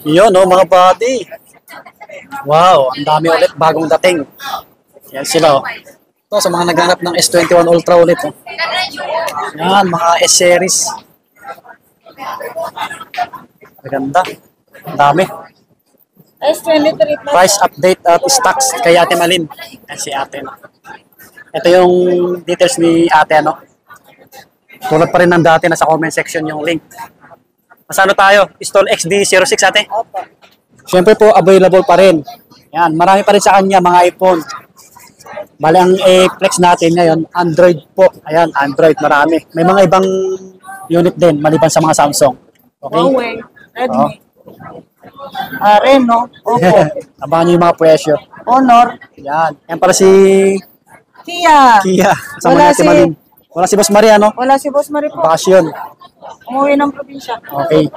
Yun, no, mga buddy. Wow, ang dami ulit bagong dating. Yan sila, oh. Ito, sa mga naghanap ng S21 Ultra ulit. Oh. Yan, mga S-series. Maganda. Ang dami. S23 plus. Price update at stocks kay Ate Malin. Yan si Ate, no. Ito yung details ni Ate, ano. Tulad pa rin ng dati, nasa comment section yung link. Masano tayo? Stall XD06, Ate? Opo. Siyempre po, available pa rin. Yan, marami pa rin sa kanya, mga iPhone. Bali, ang flex natin ngayon, Android po. Ayan, Android, marami. May mga ibang unit din, maliban sa mga Samsung. Okay? Huawei, Redmi. Oh. Reno, Oppo, Abangan nyo yung mga presyo. Honor, Yan. Yan para si Kia. Kia. Kasama Wala natin si- Malin. Wala si Boss Maria, no? Wala si Boss Marie po. Bakasyon. Umuwi ng probinsya. Okay.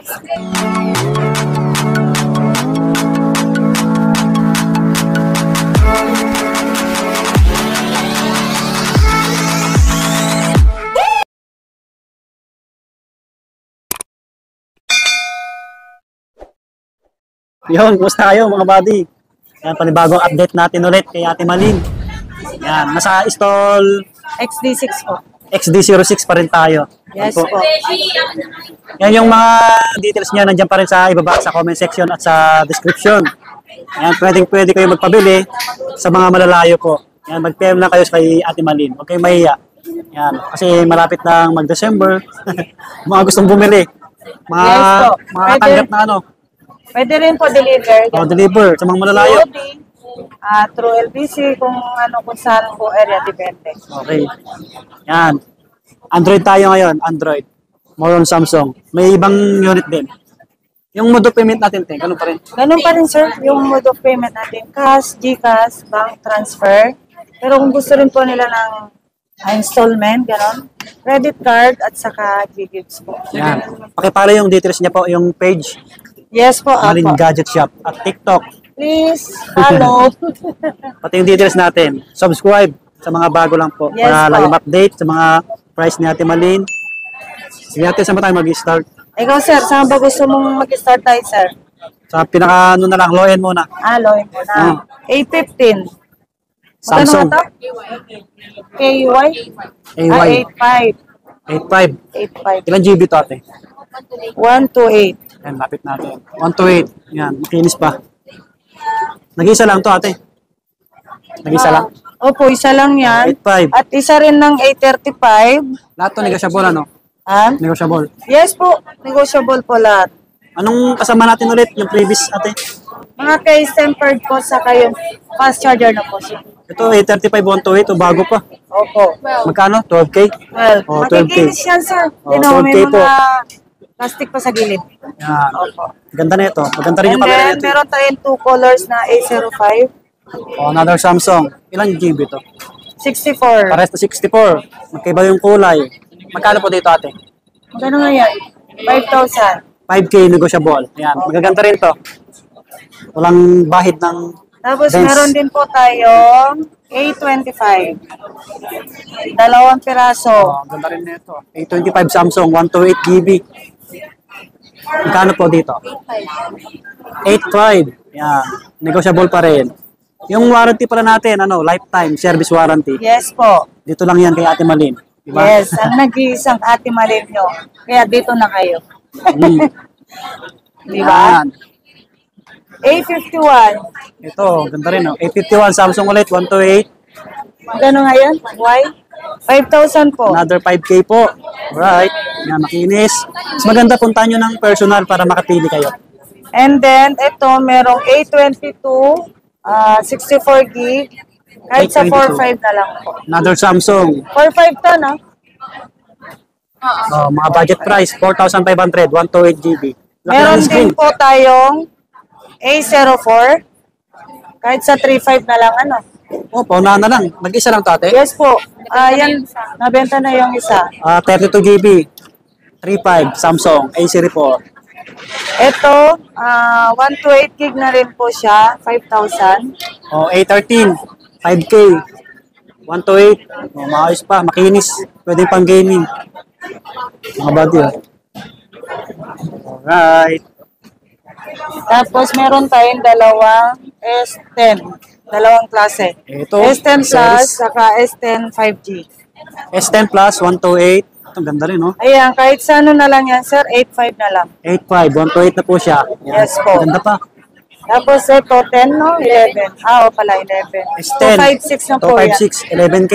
Yun, kumusta kayo mga buddy? Yan, panibagong update natin ulit kay Ate Malin. Yan, nasa stall XD6 po. XD06 pa rin tayo. Yes Yan po. Yan yung mga details niya nandiyan pa rin sa ibaba sa comment section at sa description. Yan, pwede kayo magpabili sa mga malalayo po. Yan, mag-PM lang kayo kay Ate Malin. Huwag kayong mahiya. Yan, kasi malapit na mag-December. Mga gustong bumili. Mga, Yes po. mga Pwede. tanggap na ano. Pwede rin po deliver. O, deliver sa mga malalayo. COD, through LBC, kung saan po area, depende. Okay. Yan. Android tayo ngayon. Android. More on Samsung. May ibang unit din. Yung mode of payment natin, ganun pa rin. Ganun pa rin, sir, yung mode of payment natin. Cash, GCash, bank transfer. Pero kung gusto rin po nila ng installment, ganun. Credit card at saka GGives po. Yan. Pakipala yung details niya po, yung page. Yes po, Malin apo. Gadget Shop at TikTok. Please, follow. Pati yung details natin. Subscribe sa mga bago lang po. Yes para po. lagi ma-update sa mga price ni Ate Malin. Sige natin, saan ba tayo mag-start? Ikaw, sir, saan ba gusto mong mag-start tayo, sir? Sa pinaka ano na lang, low end muna. Loin mo na. A15. Samsung. Magkano nga to? KY? AY 85. 85. 85. Ilan GB to, Ate? 128. Yan, lapit natin. 128. Yan, makinis pa. Nag-isa lang to, Ate. Nag-isa lang. Opo, isa lang yan. 85. At isa rin ng A35. Lahat to negotiable, ano? Ah? Negotiable. Yes po, negotiable po lahat. Anong kasama natin ulit? Yung previous, Ate? Mga case tempered po sa kayong fast charger na po siya. Ito, A35 128. Ito, bago pa. Opo. Magkano? 12K? Well, Oh, 12K. makikinis yan, sir. Oh, Tinaw, may 12K po. mga plastic pa sa gilid. Yan. Opo. Ganda na ito. Maganda rin And yung camera then, nito. meron tayong two colors na A05, Oh, another Samsung. Ilang GB to? 64. Pares na 64. Magkaiba yung kulay. Magkano po dito, Ate? Magkano nga yan? 5,000. 5K negotiable. Yan. Magaganda rin to. Walang bahid ng Tapos Benz. meron din po tayong A25. Dalawang piraso. Oh, ganda rin nito. A25 Samsung 128 GB. Magkano po dito? 8.5. Yan. Negotiable pa rin. Yung warranty pala natin, ano, lifetime service warranty. Yes po. Dito lang yan kay Ate Malin. Diba? Yes, ang nag-iisang ate malin nyo. Kaya dito na kayo. Mm. Di ba? Yan. A51. Ito, ganda rin. Oh. A51 Samsung ulit, 128. Magkano nga yan? Why? 5,000 po. Another 5K po. Alright. Yan, makinis. Mas maganda puntahan nyo ng personal para makapili kayo. And then, ito, merong A22, 64 gig. Kahit sa 822. 4.5 na lang po. Another Samsung. 4.5 to, no? Oh, mga budget price, 4,500, 128 GB. Laki Meron ng screen. din po tayong A04. Kahit sa 3.5 na lang, ano? Oh, paunahan na lang. Mag-isa lang to, Ate. Yes po. Yan, nabenta na yung isa. 32 GB. 3.5 Samsung A04. Ito, 128 gig na rin po siya, 5,000. Oh, A13, 5K. 128. Oh, maayos pa, makinis. Pwede pang gaming. Mga buddy, oh. Alright. Tapos meron tayong dalawang S10. Dalawang klase. Ito, S10 Plus, series. saka S10 5G. S10 Plus, 128. Ito, ganda rin, no? Ayan, kahit sa ano na lang yan, sir, 8.5 na lang. 8.5, 128 na po siya. Yan. Yes po. Ganda pa. Tapos ito, 10, no? 11. Ah, o pala, 11. S10. 256 na po yan. 256, 11K.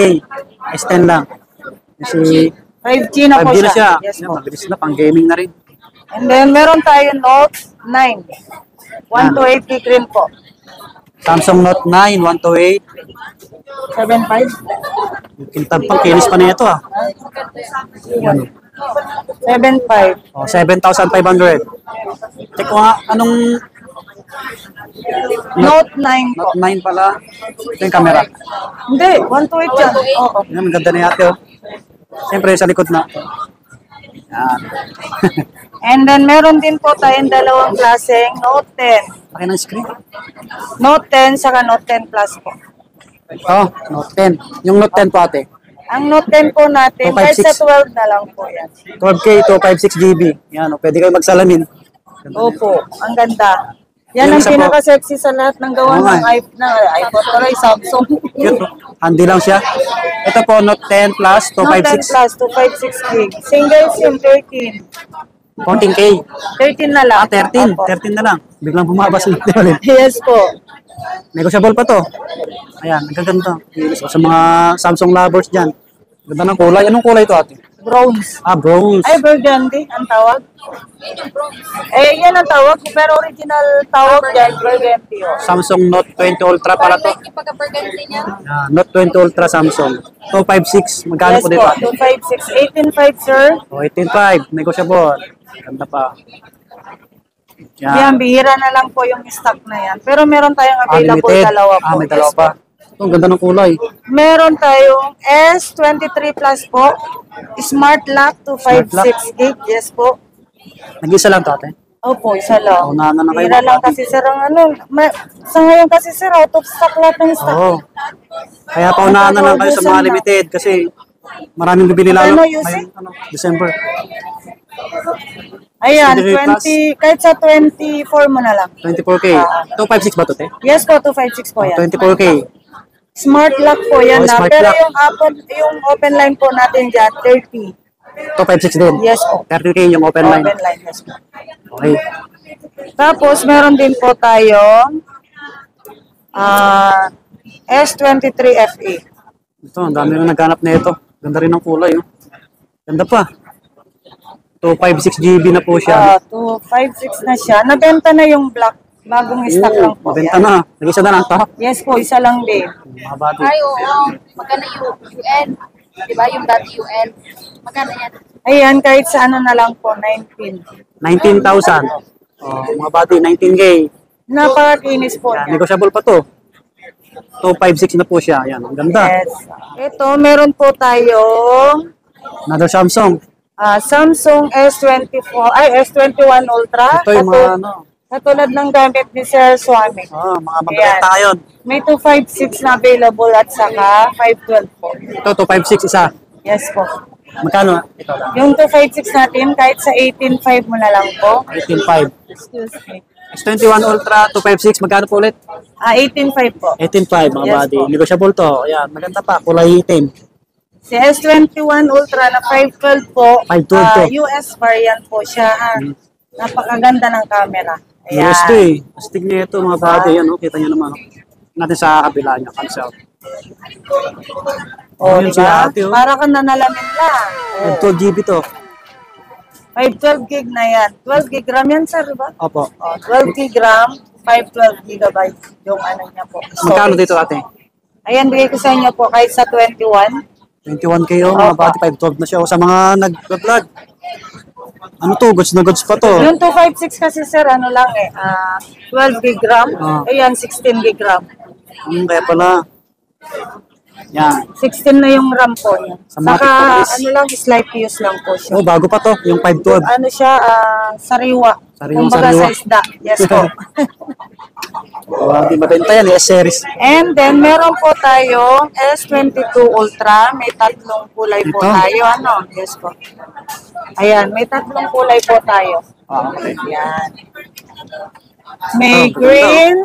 S10 lang. Kasi 5G na po 5G na siya. Yes Yan, po. mabilis na, pang gaming na rin. And then, meron tayo Note 9. 128 gig rin po. Samsung Note 9, 128. 7.5. Kintab pang kinis pa na ito, ah. Yan. 7.5. Oh, 7,500. Check ko nga, anong Note 9 po. Note 9 pala. Ito yung camera. Hindi, 128 yan. Oo. Yan, ang ganda na yate, oh. Siyempre, sa likod na. Yan. And then, meron din po tayong dalawang klaseng Note 10. Laki ng screen. Note 10 saka Note 10 Plus po. Oh, Note 10. Yung Note 10 po, ate. Ang Note 10 po natin, kahit 256. sa 12 na lang po yan. 12K, 256 GB. Yan, oh, pwede kayo magsalamin. Opo, ang ganda. Yan Yung ang isa po. pinaka-sexy sa lahat ng gawa Oo nga ng iPhone, tuloy Samsung. Cute, oh. Handy lang siya. Ito po, Note 10 Plus, Note 10 256. Plus, 256 gig. Single SIM, 13. 14K. 13 na lang. Ah, 13. Opo. 13 na lang. Biglang bumaba sa natin ulit. Yes po. Negotiable pa to. Ayan, ang gaganda. So, sa mga Samsung lovers dyan. Ganda ng kulay. Anong kulay ito, ate? Bronze. Ah, bronze. Ay, burgundy ang tawag. Eh, yan ang tawag. Pero original tawag dyan, burgundy. Oh. Samsung Note 20 Ultra pala to. Yung pagka-burgundy niya. Note 20 Ultra Samsung. 256. Magkano Yes po dito, po, ate? 256. 18.5, sir. Oh, 18.5. Negotiable. Ganda pa. Yan, Yan. bihira na lang po yung stock na yan. Pero meron tayong available Unlimited. dalawa po. Ah, may dalawa Yes pa. Ito, ang ganda ng kulay. Meron tayong S23 Plus po. Smart Lock to Smart lock. 56 gig. Yes po. Nag-isa lang to, ate. Opo, isa lang. Unahan na kayo, Bihira lang mga kasi sir ang ano. Sa ngayon kasi sir, out of stock lahat ng stock. Oo. Kaya paunahan na lang kayo sa mga limited kasi maraming bibili lalo. Ano, Yussi? Ngayong, December. Ayan, 23 20, kahit sa 24 mo na lang. 24K. 256 ba to, te? Yes po, 256 po yan. 24K. Smart lock po yan Oh, na. smart Pero lock. yung open line po natin dyan, 30. 256 din. Yes po. 30K yung open line. Open line, yes po. Okay. Tapos, meron din po tayong S23 FE. Ito, ang dami na naghanap na ito. Ganda rin ng kulay, oh. Ganda pa. 256 GB na po siya. 256 na siya. Nabenta na yung black. Bagong stock lang po. Mabenta yan. na. Nag-isa na lang to. Yes po, isa lang din. Mga bati. Ay, oo. Magkano yung UN? Diba? Yung dati UN. Magkano yan? Ayan, kahit sa ano na lang po, 19. 19,000. Oh, mga bati, 19K. Napakakinis po Yan, niya. negotiable pa to. 256 na po siya. Yan, ang ganda. Yes. Ito, meron po tayong Another Samsung. Samsung S24, ay S21 Ultra. Ito yung mga ano. Katulad ng gamit ni Sir Swami. Mga magbenta ngayon. May 256 na available at saka 512 po. Ito, 256 isa. Yes po. Magkano? Ito lang. Yung 256 natin, kahit sa 18.5 mo na lang po. 18.5. Excuse me. S21 Ultra, 256. Magkano po ulit? 18.5 po. 18.5 mga Yes buddy. po. Negotiable to. Ayan, maganda pa. Kulay itim. Si S21 Ultra na 512 po, 512 to. US variant po siya. Napakaganda ng camera. Ayan. USD. Astig niya ito mga buddy. Yan, oh. Kita niyo naman. Oh. Natin sa kabila niya. Cancel. O, Ayun si diba? ate, oh. Para ka nanalamin lang. 12 GB to. 512 gig na yan. 12 gig RAM yan, sir, diba? Opo. O, 12 gig RAM, 512 gigabyte yung ano niya po. Magkano storage. dito ate? Ayan, bigay ko sa inyo po kahit sa 21. 21K oh, mga Opo. buddy. 512 na siya. O, sa mga nag-vlog. Ano to? Goods na goods pa to. Yung 256 kasi, sir, ano lang 12 gig RAM. Ah. Ayan, 16 gig RAM. Kaya pala. Yan. 16 na yung RAM po niya. Sa market Saka, price. ano lang, slight use lang po siya. Oh, bago pa to. Yung 512. Ano siya, sariwa. Sariwang Kumbaga sariwa. sa isda. Yes po. Hindi mabenta yan. S-series. And then, meron po tayo S22 Ultra. May tatlong kulay po Ito? tayo. Ano? Yes po. Ayan, may tatlong kulay po tayo. Okay. Ayan. May green,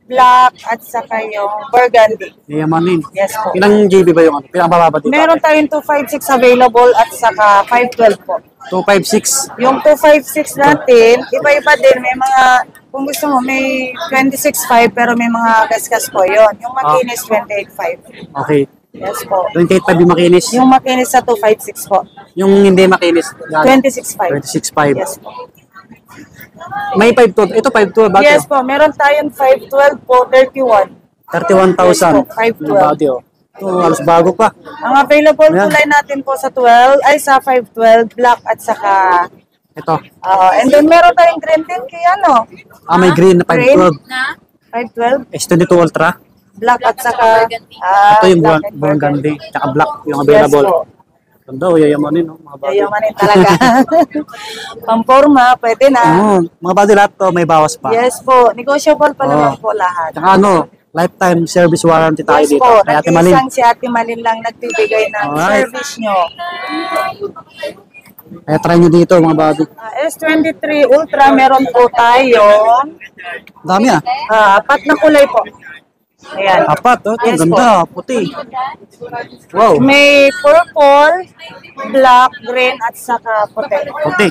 black, at saka yung burgundy. Yayamanin. Yes po. Ilang GB ba yung ano? Pinakababa dito? Meron tayong 256 available at saka 512 po. 256. Yung 256 natin, iba-iba din. May mga, kung gusto mo, may 26.5 pero may mga gasgas po yon. Yung makinis, 28.5. Okay. Yes po. 28.5 yung makinis. Yung makinis sa 256 po. Yung hindi makinis. 26.5. 26.5. Yes po. May 512. Ito 512. Bakit? Yes po, meron tayong 512 po, 31. 31,000. Yes po, 512. Yung body, oh. Ito, halos bago pa. Ang available Ayan. kulay natin po sa 12 ay sa 512, black at saka Ito. and then meron tayong green din kay ano? May green na 512. Na? 512, S22 Ultra. black at saka Ito yung black and burgundy. Tsaka black yung Yes available. po. Ganda, yayamanin, no? Mga body. Yayamanin talaga. Pamporma, pwede na. Mga body lahat to, may bawas pa. Yes po, negotiable pa naman Oo. po lahat. Tsaka ano, lifetime service warranty tayo Yes dito. po, Kaya Ate Malin. nag-iisang si Ate Malin lang nagbibigay ng Alright. service nyo. Kaya try nyo dito, mga body. S23 Ultra, meron po tayo Dami ah. 4 na kulay po. Ayan. Apat, oh. Ito, Yes ganda, puti. Wow, May purple, black, green, at saka puti. puti.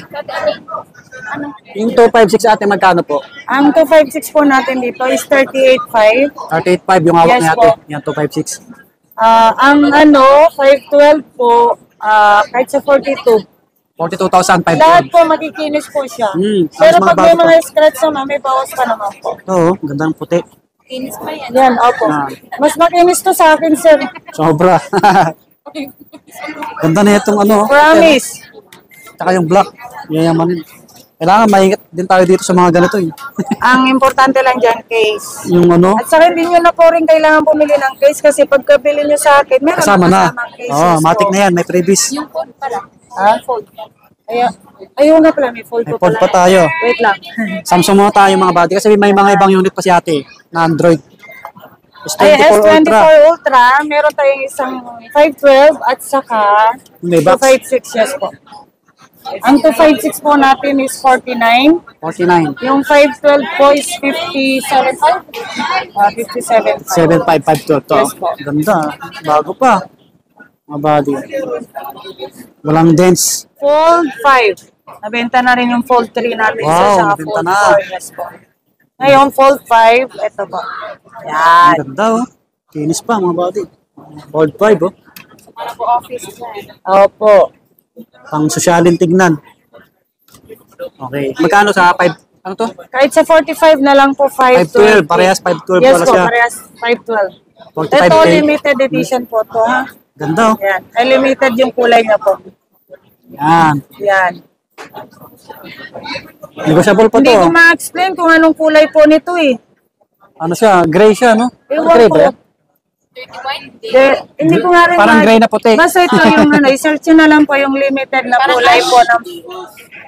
Yung 256 ate, magkano po? Ang 256 po natin dito is 38.5. 38.5 yung hawak Yes ni ate. po. Yan, 256. Ang ano, 512 po, kahit sa 42. 42,500. Lahat po makikinis po siya. mas Pero pag may mga bago mga scratch naman, may bawas pa naman po. Ito, oh, ganda ng puti. Kinis pa yan. Yan, opo. Ah. Mas makinis to sa akin, sir. Sobra. Ganda na itong ano. Promise. Tsaka yung black. Yayamanin. Kailangan maingat din tayo dito sa mga ganito eh. Ang importante lang dyan, case. Yung ano, At saka hindi nyo na po rin kailangan bumili ng case kasi pagkabili nyo sa akin, meron kasama na. kasamang cases Oo, matik po. na yan. May freebies. Yung phone pala. Ha? Fold. Ayun nga pala, may fold May po fold pala. pa tayo. Wait lang. Samsung muna tayo mga body. Kasi may mga ibang unit pa si ate na Android. Ay, S24 S24 Ultra. Ultra, meron tayong isang 512 at saka May box. 256, yes po. Ang 256 po natin is 49. 49. Yung 512 po is 57.5. 57.5. 7552 to. Yes po. Ganda. Bago pa. Mga body. Walang dents. Fold 5. Nabenta na rin yung Fold 3 natin. Wow, sa nabenta Fold na. 4. Yes po. Ngayon, Fold 5. Ito po. Yan. Ang ganda oh. Kinis pa mga body. Fold 5 oh. Para po office dyan. Opo. Pang sosyalin tignan. Okay. Magkano sa 5? Ano to? Kahit sa 45 na lang po, 512. 512. Parehas 512 Yes pala po, siya. parehas 512. 45K. Ito, limited edition po to, ha? Ganda oh. Yan. Ay, limited yung kulay niya po. Yan. Yan. Negotiable pa Hindi to. ko ma-explain kung anong kulay po nito eh. Ano siya? Gray siya, no? Ewan Gray ko. ba yan? 31 De, hindi ko nga rin Parang gray na puti. Basta ito yung ano, i-search nyo na lang po yung limited na Parang kulay ash. po ng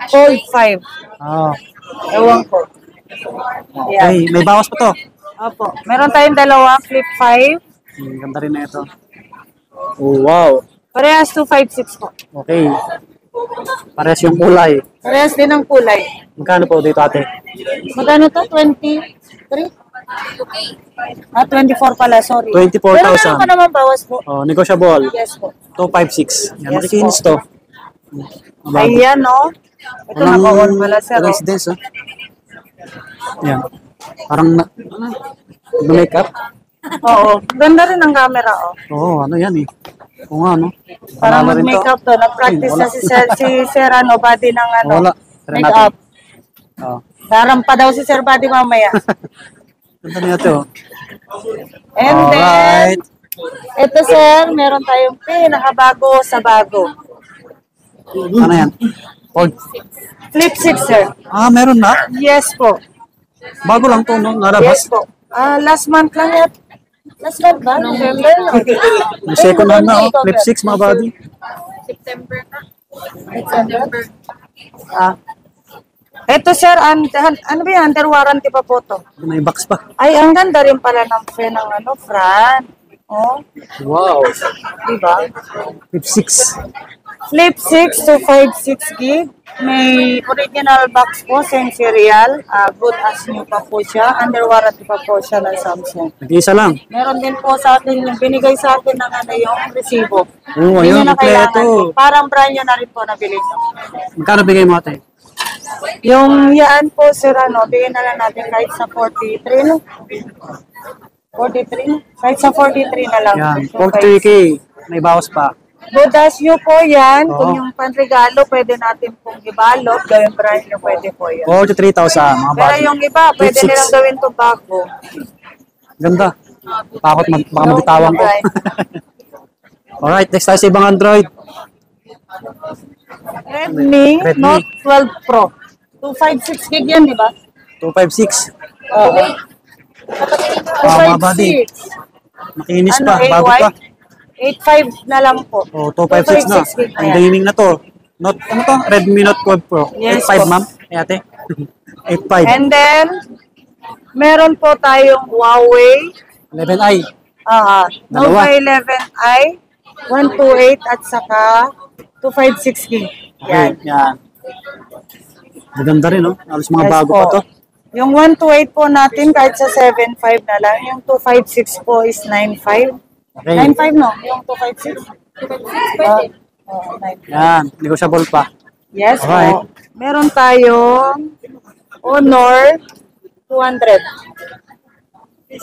Fold 5. Oh. Ewan ko. Yan. Okay. May bawas pa to. Opo. Meron tayong dalawa, flip 5. Ganda rin na ito. Oh, wow. Parehas 256 po. Okay. Parehas yung kulay. Parehas din ang kulay. Magkano po dito ate? Magkano to? 23? Okay. 24 pala, sorry. 24,000. Pero meron pa naman bawas po. Oh, negotiable. Yes po. 256. Yan, Yes makikinis po. to. Bago. Ayan, no? Ito naka-on pala, sir. Oh. residence, oh. Yan. Parang makeup. Oo. Ganda rin ang camera, oh. Oo, ano yan eh. Oo nga, no? Parang Panalo rin to. mag-makeup to. Nag-practice Ay, na wala. si Sir, ano, body ng ano, Wala. Try natin. makeup. Oh. Darang pa daw si Sir Body mamaya. Ganda niya to. And Alright. then, ito sir, meron tayong pinakabago sa bago. Ano yan? Fold. Flip 6, sir. Ah, meron na. Yes po. Bago lang to, no? Yes Narabas. po. Last month lang yan. Last month ba? November? Yung second hand na, oh. Flip 6, mga body. September na. September. Ito sir, ano ba yan? Under warranty pa po to. May box pa. Ay, ang ganda rin pala ng front. Oh, Wow. diba? Flip 6. Flip 6 to 56 gig. May original box po, same serial. Good as new pa po siya. Under warranty pa po siya ng Samsung. Nag-iisa lang. Meron din po sa akin, yung binigay sa akin ng ano yung resibo. Oo, Hindi ayun, nyo na kailangan. kompleto. Parang brand nyo na rin po nabili nyo. Magkano bigay mo ate? Yung yaan po, sir, ano, bigyan na lang natin kahit sa 43, no? 43? Kahit sa 43 na lang. Yan, So, 43K. May bawas pa. good as you po yan. Oo. Kung yung panregalo, pwede natin pong ibalot. Gawin brand nyo, pwede po yan. 43,000 mga Pero body. yung iba, pwede 56. nilang gawin tobacco. Ganda. Takot baka mabitawan ko. Right. Alright, next tayo sa ibang Android. Redmi Redmi. Note 12 Pro. 256 gig yan, di ba? 256. Oo. Mga body. 256. Makinis Ano, pa, bago pa. 8.5 na lang po. Oh, 256 na. 256 gig na Ang yan. gaming na to. Note, ano to? Redmi Note 12 Pro. Yes 8.5 po. ma'am. Ay ate. 8.5. And then, meron po tayong Huawei 11i. Nova Dalawa. 11i, 128 at saka 256 gig. Okay, yan. Maganda rin, no? Halos mga Yes bago po. pa to. Yung 128 po natin kahit sa 7.5 na lang. Yung 256 po is 9.5. Okay. 9.5 no? Yung 256? Pwede. 9.5. Yan, negotiable pa. Yes Alright. po. Meron tayong Honor 200.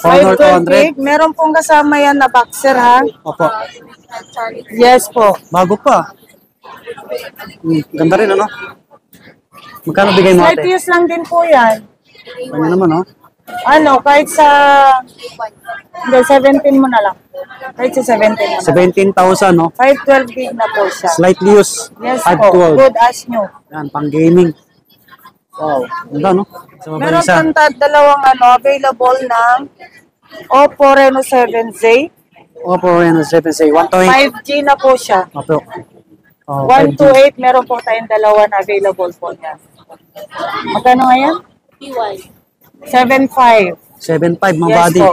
Honor 512 gig. 200. Meron pong kasama yan na boxer ha. Opo. Yes po. Bago pa. Ganda rin, ano? Magkano bigay mo Slight ate? use lang din po yan. Ano naman, oh? Ano, kahit sa... Hindi, 17 mo na lang. Kahit sa 17 mo na lang. 17,000, no? 512 gig na po siya. Slightly used. Yes po. 512. Good as new. Yan, pang gaming. Wow. Ganda, no? Sa Meron mabilisan. kang dalawang available ng Oppo Reno 7Z. Oppo Reno 7C. 128. 5G na po siya. Opo. Oh, 5G. 128, meron po tayong dalawa na available po niya. Magkano nga yan? PY. 7.5. 7.5, mga Yes body. po.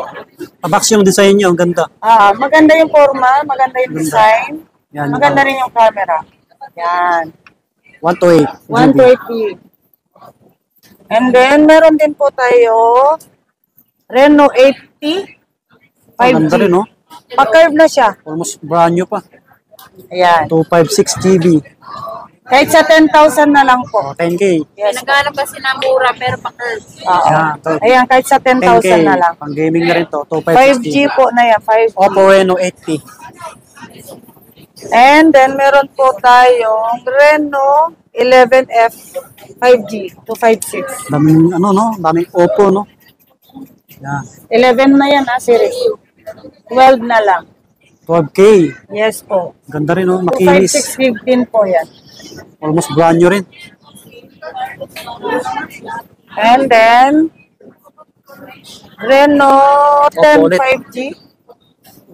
Pabox yung design nyo. Ang ganda. Maganda yung forma, maganda yung design, Yan. maganda rin yung camera. Yan. 128. 120. And then, meron din po tayo Reno 80 Ang 5G. ganda rin, no? Pa-curve na siya. Almost brand new pa. Ayan. 256 GB. Kahit sa 10,000 na lang po. Oh, 10K. Yes. Naghanap kasi na mura pero pa-curve. Oo. Yan, to. Ayan, kahit sa 10K. 10,000 na lang. Pang gaming na rin to. 256 5G GB. po na yan, 5G. Oppo Reno 80. And then, meron po tayong Reno 11F 5G 256. Daming, ano, no? Daming Oppo, no? Yan. 11 na yan, series. 12 na lang. 12K. Yes po. Ganda rin, no? Makinis. 256 gig din po yan. Almost brand new rin. And then, Reno 10 ulit. 5G.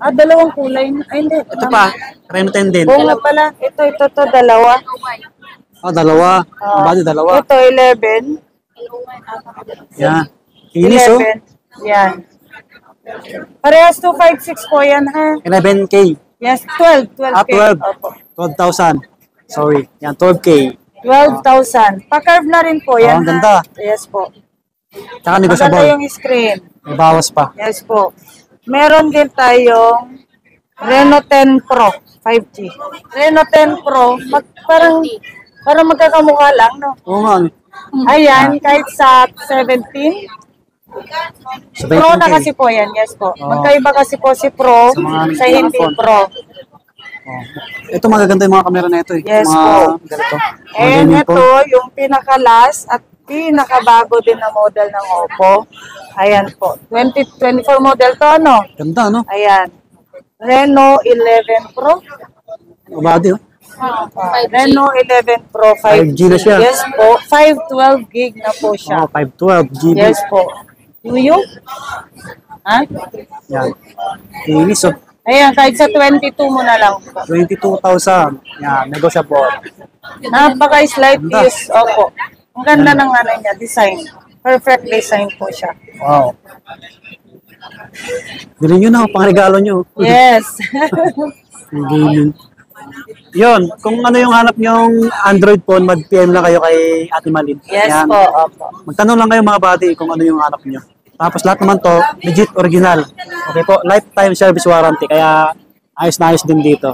Dalawang kulay. Ay, hindi. Ito pa. Reno 10 din. Oo nga pala. Ito, dalawa. Dalawa. Ang body, dalawa. Ito, 11. Yan. Kinis, oh. 11. Yan. Parehas 256 po yan, ha? 11K. Yes, 12. 12K. 12. Opo. 12,000. Sorry. Yan, 12K. 12,000. Pa-curve na rin po yan, ang ganda. ha? Yes po. Tsaka Maganda negotiable. yung screen. May bawas pa. Yes po. Meron din tayong Reno 10 Pro 5G. Reno 10 Pro, parang magkakamukha lang, no? Oo nga. Ayan, kahit sa 17. Pro na 17K. kasi po yan, yes po. Oo. Magkaiba kasi po si Pro Sa mga sa hindi phone. Pro. Oh. Ito magaganda yung mga kamera na ito. Eh. Yes mga po. ganito. Mga And gaming ito, phone. yung pinaka-last at pinakabago din na model ng Oppo. Ayan po. 2024 model to, ano? Ganda, no? Ayan. Reno 11 Pro. Ang body, oh. Reno 11 Pro 5G. 5G na siya. Yes po. 512 gig na po siya. 512 GB. Yes po. Yuyu? Ha? Yan. Kinis, oh. Ayan, kahit sa 22 mo na lang po. 22,000. Yan, negotiable. Napaka-slight Ganda. use. Opo. Ang ganda ng ano niya, design. Perfect design po siya. Wow. Bilhin nyo na, pang regalo nyo. Yes. Yung gaming. Yun, kung ano yung hanap nyong Android phone, mag-PM lang kayo kay Ate Malin. Yes Yan. po, opo. Magtanong lang kayo mga buddy kung ano yung hanap nyo. Tapos lahat naman to, legit original. Okay po, lifetime service warranty. Kaya ayos na ayos din dito.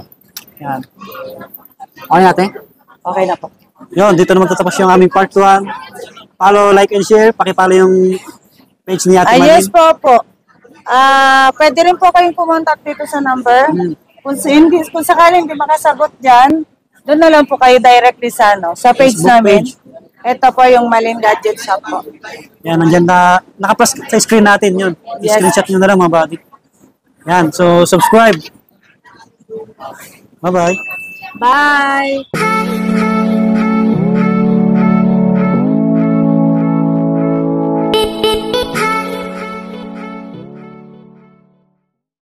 Yan. Okay natin? Okay na po. Yun, dito naman tatapos yung aming part 1. Follow, like, and share. Pakipalo yung page ni Ate Malin. Yes po. Pwede rin po kayong pumontak dito sa number. Kung sakaling hindi makasagot dyan, doon na lang po kayo directly sa page Facebook namin. page. Ito po yung Malin Gadget Shop po. Yan, nandyan na, nakaplus sa screen natin yun. Yes. I-screenshot nyo na lang mga buddy. Yan, so subscribe. Bye-bye. Bye!